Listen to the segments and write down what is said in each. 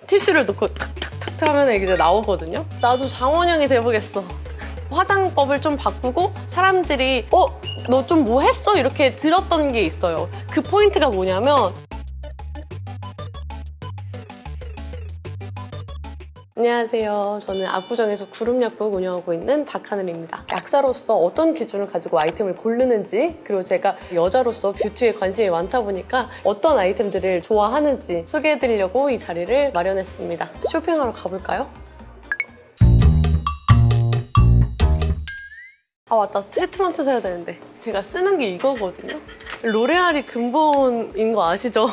티슈를 넣고 탁탁탁 하면 이제 나오거든요. 나도 장원영이 돼보겠어. 화장법을 좀 바꾸고 사람들이 너 좀 뭐 했어? 이렇게 들었던 게 있어요. 그 포인트가 뭐냐면, 안녕하세요. 저는 압구정에서 그룹약국 운영하고 있는 박하늘입니다. 약사로서 어떤 기준을 가지고 아이템을 고르는지, 그리고 제가 여자로서 뷰티에 관심이 많다 보니까 어떤 아이템들을 좋아하는지 소개해드리려고 이 자리를 마련했습니다. 쇼핑하러 가볼까요? 아 맞다, 트리트먼트 사야 되는데 제가 쓰는 게 이거거든요. 로레알이 근본인 거 아시죠?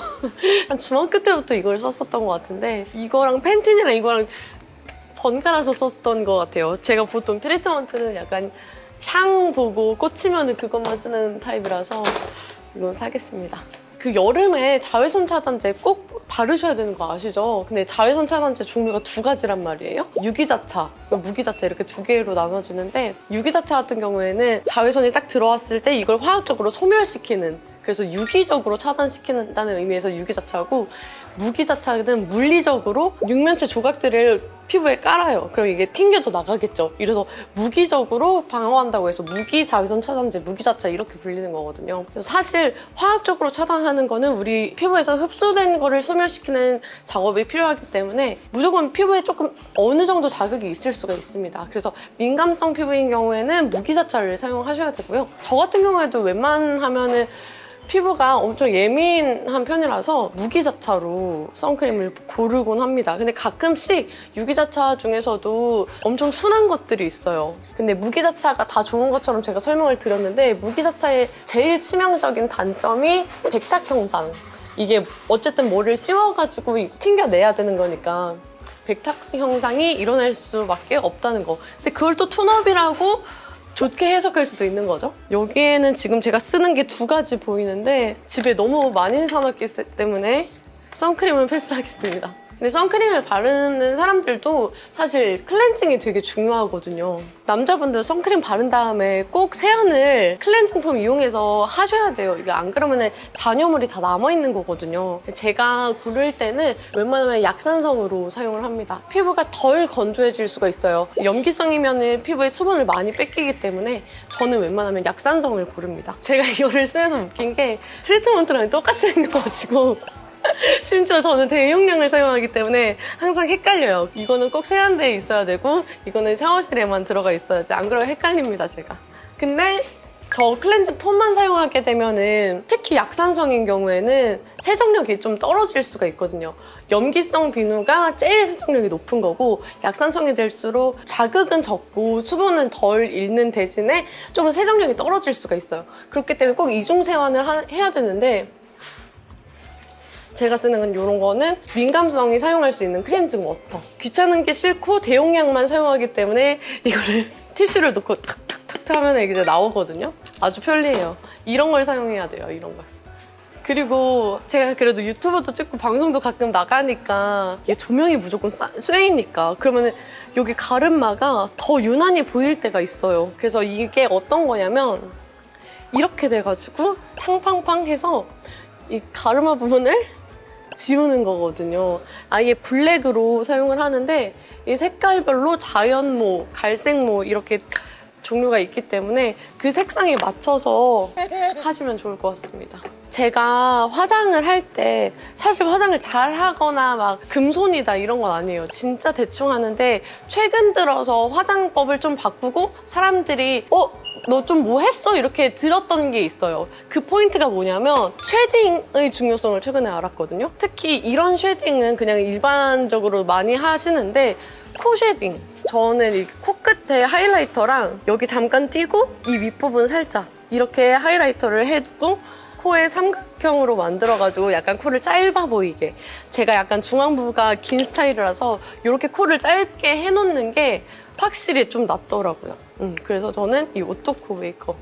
한 중학교 때부터 이걸 썼었던 것 같은데, 이거랑 팬틴이랑 이거랑 번갈아서 썼던 것 같아요. 제가 보통 트리트먼트는 약간 향 보고 꽂히면 그것만 쓰는 타입이라서 이건 사겠습니다. 그 여름에 자외선 차단제 꼭 바르셔야 되는 거 아시죠? 근데 자외선 차단제 종류가 두 가지란 말이에요. 유기자차, 무기자차 이렇게 두 개로 나눠지는데, 유기자차 같은 경우에는 자외선이 딱 들어왔을 때 이걸 화학적으로 소멸시키는, 그래서 유기적으로 차단시키는다는 의미에서 유기자차고, 무기자차는 물리적으로 육면체 조각들을 피부에 깔아요. 그럼 이게 튕겨져 나가겠죠. 이래서 무기적으로 방어한다고 해서 무기 자외선 차단제, 무기자차 이렇게 불리는 거거든요. 그래서 사실 화학적으로 차단하는 거는 우리 피부에서 흡수된 거를 소멸시키는 작업이 필요하기 때문에 무조건 피부에 조금 어느 정도 자극이 있을 수가 있습니다. 그래서 민감성 피부인 경우에는 무기자차를 사용하셔야 되고요. 저 같은 경우에도 웬만하면은 피부가 엄청 예민한 편이라서 무기자차로 선크림을 고르곤 합니다. 근데 가끔씩 유기자차 중에서도 엄청 순한 것들이 있어요. 근데 무기자차가 다 좋은 것처럼 제가 설명을 드렸는데, 무기자차의 제일 치명적인 단점이 백탁 형상. 이게 어쨌든 뭐를 씌워가지고 튕겨내야 되는 거니까 백탁 형상이 일어날 수밖에 없다는 거. 근데 그걸 또 톤업이라고 좋게 해석할 수도 있는 거죠. 여기에는 지금 제가 쓰는 게 두 가지 보이는데, 집에 너무 많이 사놨기 때문에 선크림을 패스하겠습니다. 근데 선크림을 바르는 사람들도 사실 클렌징이 되게 중요하거든요. 남자분들 선크림 바른 다음에 꼭 세안을 클렌징폼 이용해서 하셔야 돼요. 이게 안 그러면 잔여물이 다 남아있는 거거든요. 제가 고를 때는 웬만하면 약산성으로 사용을 합니다. 피부가 덜 건조해질 수가 있어요. 염기성이면 피부에 수분을 많이 뺏기기 때문에 저는 웬만하면 약산성을 고릅니다. 제가 이거를 쓰면서 웃긴 게 트리트먼트랑 똑같이 생겨가지고 심지어 저는 대용량을 사용하기 때문에 항상 헷갈려요. 이거는 꼭 세안대에 있어야 되고 이거는 샤워실에만 들어가 있어야지, 안 그러면 헷갈립니다, 제가. 근데 저 클렌징 폼만 사용하게 되면은, 특히 약산성인 경우에는 세정력이 좀 떨어질 수가 있거든요. 염기성 비누가 제일 세정력이 높은 거고, 약산성이 될수록 자극은 적고 수분은 덜 잃는 대신에 좀 세정력이 떨어질 수가 있어요. 그렇기 때문에 꼭 이중 세안을 해야 되는데, 제가 쓰는 건 이런 거는 민감성이 사용할 수 있는 클렌징 워터. 귀찮은 게 싫고 대용량만 사용하기 때문에 이거를 티슈를 넣고 탁탁탁 하면 이제 나오거든요. 아주 편리해요. 이런 걸 사용해야 돼요, 이런 걸. 그리고 제가 그래도 유튜브도 찍고 방송도 가끔 나가니까 이게 조명이 무조건 쇠이니까 그러면 여기 가르마가 더 유난히 보일 때가 있어요. 그래서 이게 어떤 거냐면, 이렇게 돼가지고 팡팡팡 해서 이 가르마 부분을 지우는 거거든요. 아예 블랙으로 사용을 하는데, 이 색깔별로 자연모, 갈색모 이렇게 종류가 있기 때문에 그 색상에 맞춰서 하시면 좋을 것 같습니다. 제가 화장을 할 때 사실 화장을 잘 하거나 막 금손이다 이런 건 아니에요. 진짜 대충 하는데, 최근 들어서 화장법을 좀 바꾸고 사람들이 너 좀 뭐 했어? 이렇게 들었던 게 있어요. 그 포인트가 뭐냐면, 쉐딩의 중요성을 최근에 알았거든요. 특히 이런 쉐딩은 그냥 일반적으로 많이 하시는데, 코 쉐딩. 저는 이 코끝에 하이라이터랑 여기 잠깐 띄고 이 윗부분 살짝 이렇게 하이라이터를 해두고 코에 삼각형으로 만들어가지고 약간 코를 짧아 보이게. 제가 약간 중앙부가 긴 스타일이라서 이렇게 코를 짧게 해놓는 게 확실히 좀 낫더라고요. 그래서 저는 이 오토코 메이크업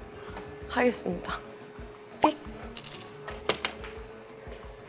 하겠습니다. 삑.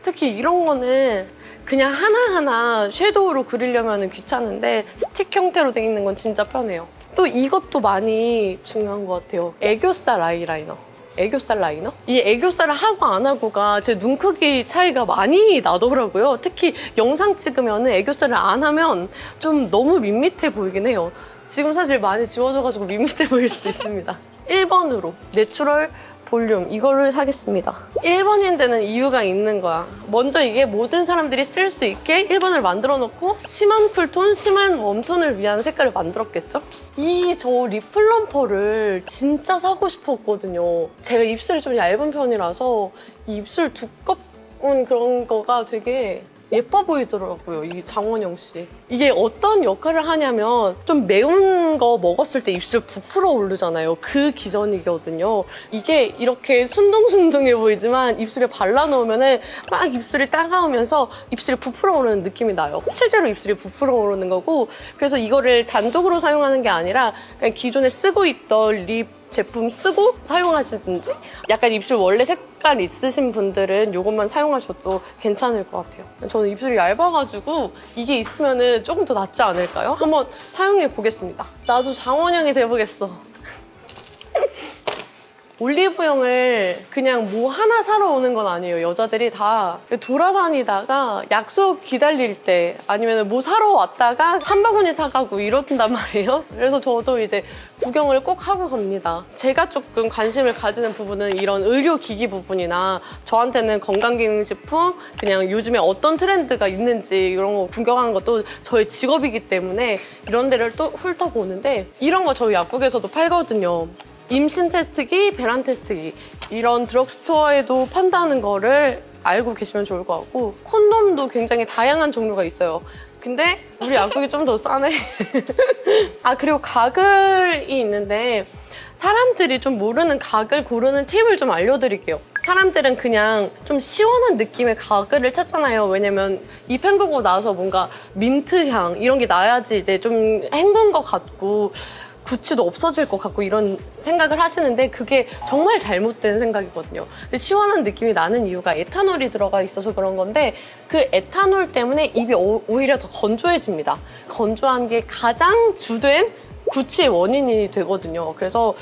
특히 이런 거는 그냥 하나하나 섀도우로 그리려면 귀찮은데, 스틱 형태로 돼 있는 건 진짜 편해요. 또 이것도 많이 중요한 것 같아요. 애교살 아이라이너. 애교살 라이너? 이 애교살을 하고 안 하고가 제 눈 크기 차이가 많이 나더라고요. 특히 영상 찍으면 애교살을 안 하면 좀 너무 밋밋해 보이긴 해요. 지금 사실 많이 지워져가지고 밋밋해 보일 수도 있습니다. 1번으로 내추럴 볼륨 이거를 사겠습니다. 1번인 데는 이유가 있는 거야. 먼저 이게 모든 사람들이 쓸 수 있게 1번을 만들어 놓고 심한 쿨톤, 심한 웜톤을 위한 색깔을 만들었겠죠? 이 저 립 플럼퍼를 진짜 사고 싶었거든요. 제가 입술이 좀 얇은 편이라서 이 입술 두꺼운 그런 거가 되게 예뻐 보이더라고요, 이 장원영 씨. 이게 어떤 역할을 하냐면 좀 매운 거 먹었을 때 입술 부풀어 오르잖아요. 그 기전이거든요. 이게 이렇게 순둥순둥해 보이지만 입술에 발라놓으면 막 입술이 따가우면서 입술이 부풀어 오르는 느낌이 나요. 실제로 입술이 부풀어 오르는 거고, 그래서 이거를 단독으로 사용하는 게 아니라 그냥 기존에 쓰고 있던 립 제품 쓰고 사용하시든지, 약간 입술 원래 색깔 있으신 분들은 이것만 사용하셔도 괜찮을 것 같아요. 저는 입술이 얇아가지고 이게 있으면 조금 더 낫지 않을까요? 한번 사용해 보겠습니다. 나도 장원영이 돼보겠어. 올리브영을 그냥 뭐 하나 사러 오는 건 아니에요. 여자들이 다 돌아다니다가 약속 기다릴 때 아니면 뭐 사러 왔다가 한 바구니 사가고 이런단 말이에요. 그래서 저도 이제 구경을 꼭 하고 갑니다. 제가 조금 관심을 가지는 부분은 이런 의료기기 부분이나 저한테는 건강기능식품, 그냥 요즘에 어떤 트렌드가 있는지 이런 거 구경하는 것도 저의 직업이기 때문에 이런 데를 또 훑어보는데, 이런 거 저희 약국에서도 팔거든요. 임신 테스트기, 배란 테스트기, 이런 드럭스토어에도 판다는 거를 알고 계시면 좋을 것 같고, 콘돔도 굉장히 다양한 종류가 있어요. 근데 우리 약국이 좀 더 싸네. 아, 그리고 가글이 있는데 사람들이 좀 모르는 가글 고르는 팁을 좀 알려드릴게요. 사람들은 그냥 좀 시원한 느낌의 가글을 찾잖아요. 왜냐면 입 헹구고 나서 뭔가 민트향 이런 게 나야지 이제 좀 헹군 것 같고 구취도 없어질 것 같고 이런 생각을 하시는데, 그게 정말 잘못된 생각이거든요. 근데 시원한 느낌이 나는 이유가 에탄올이 들어가 있어서 그런 건데, 그 에탄올 때문에 입이 오히려 더 건조해집니다. 건조한 게 가장 주된 구취의 원인이 되거든요. 그래서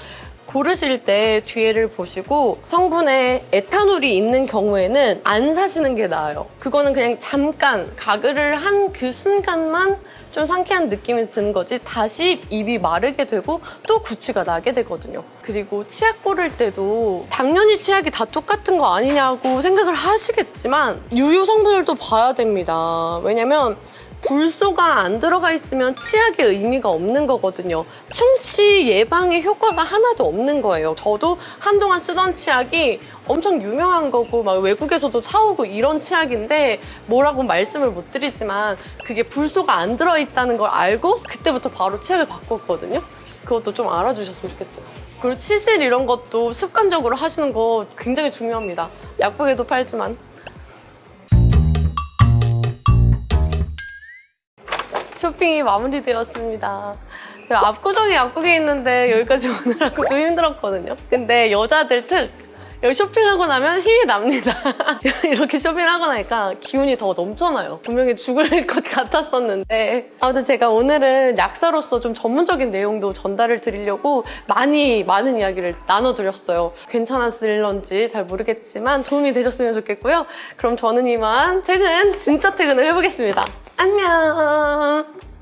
고르실 때 뒤에를 보시고 성분에 에탄올이 있는 경우에는 안 사시는 게 나아요. 그거는 그냥 잠깐 가글을 한 그 순간만 좀 상쾌한 느낌이 드는 거지, 다시 입이 마르게 되고 또 구취가 나게 되거든요. 그리고 치약 고를 때도 당연히 치약이 다 똑같은 거 아니냐고 생각을 하시겠지만 유효 성분을 또 봐야 됩니다. 왜냐면 불소가 안 들어가 있으면 치약의 의미가 없는 거거든요. 충치 예방에 효과가 하나도 없는 거예요. 저도 한동안 쓰던 치약이 엄청 유명한 거고 막 외국에서도 사오고 이런 치약인데 뭐라고 말씀을 못 드리지만 그게 불소가 안 들어있다는 걸 알고 그때부터 바로 치약을 바꿨거든요. 그것도 좀 알아주셨으면 좋겠어요. 그리고 치실 이런 것도 습관적으로 하시는 거 굉장히 중요합니다. 약국에도 팔지만. 쇼핑이 마무리되었습니다. 제가 압구정에 약국에 있는데 여기까지 오느라고 좀 힘들었거든요. 근데 여자들 특! 여기 쇼핑하고 나면 힘이 납니다. 이렇게 쇼핑하고 나니까 기운이 더 넘쳐나요. 분명히 죽을 것 같았었는데. 아무튼 제가 오늘은 약사로서 좀 전문적인 내용도 전달을 드리려고 많은 이야기를 나눠드렸어요. 괜찮았을런지 잘 모르겠지만 도움이 되셨으면 좋겠고요. 그럼 저는 이만 진짜 퇴근을 해보겠습니다. 안녕!